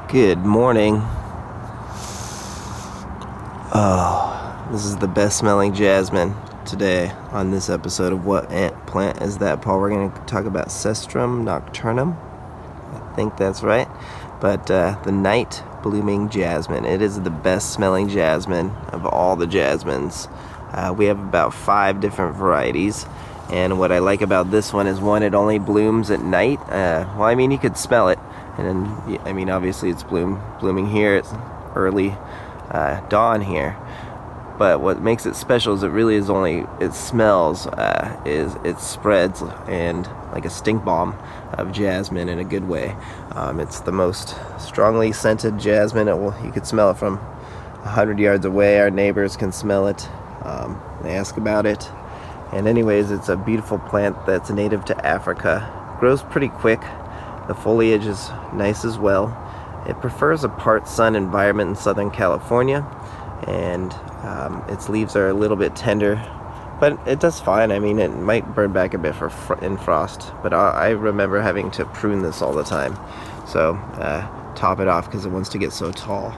Good morning. Oh, this is the best smelling jasmine today on this episode of What Plant Is That, Paul? We're going to talk about Cestrum nocturnum. I think that's right. But the night blooming jasmine. It is the best smelling jasmine of all the jasmines. We have about 5 different varieties. And what I like about this one is, one, it only blooms at night. You could smell it. And then, obviously it's blooming here. It's early dawn here. But what makes it special is it smells, it spreads and like a stink bomb of jasmine in a good way. It's the most strongly scented jasmine. You could smell it from 100 yards away. Our neighbors can smell it. They ask about it. And anyways, it's a beautiful plant that's native to Africa. Grows pretty quick. The foliage is nice as well. It prefers a part sun environment in Southern California, and its leaves are a little bit tender, but it does fine. It might burn back a bit in frost, but I remember having to prune this all the time. So top it off because it wants to get so tall.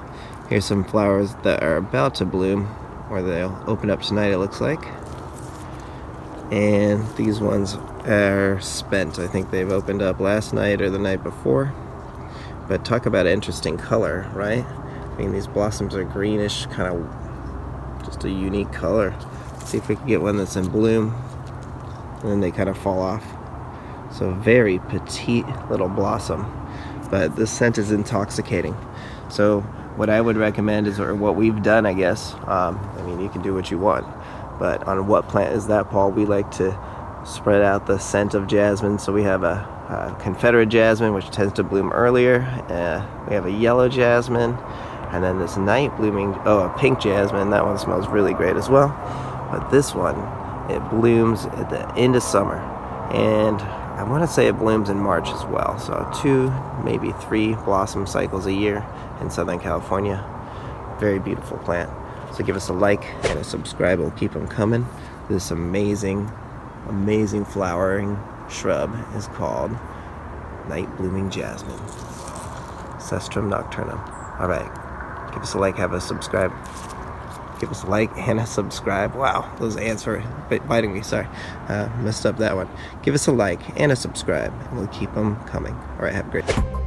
Here's some flowers that are about to bloom, or they'll open up tonight, it looks like. And these ones are spent. I think they've opened up last night or the night before. But talk about an interesting color, right? These blossoms are greenish, kind of just a unique color. Let's see if we can get one that's in bloom. And then they kind of fall off. So very petite little blossom. But this scent is intoxicating. So what I would recommend is, or what we've done, I guess, you can do what you want. But on What Plant Is That, Paul, we like to spread out the scent of jasmine. So we have a Confederate jasmine, which tends to bloom earlier. We have a yellow jasmine. And then this night blooming, a pink jasmine. That one smells really great as well. But this one, it blooms at the end of summer. And I want to say it blooms in March as well. So 2, maybe 3 blossom cycles a year in Southern California. Very beautiful plant. So give us a like and a subscribe. We'll keep them coming. This amazing flowering shrub is called night blooming jasmine, Cestrum nocturnum. All right, give us a like, have a subscribe. Give us a like and a subscribe. Wow, those ants were biting me. Sorry, messed up that one. Give us a like and a subscribe, and we'll keep them coming. All right, have a great day.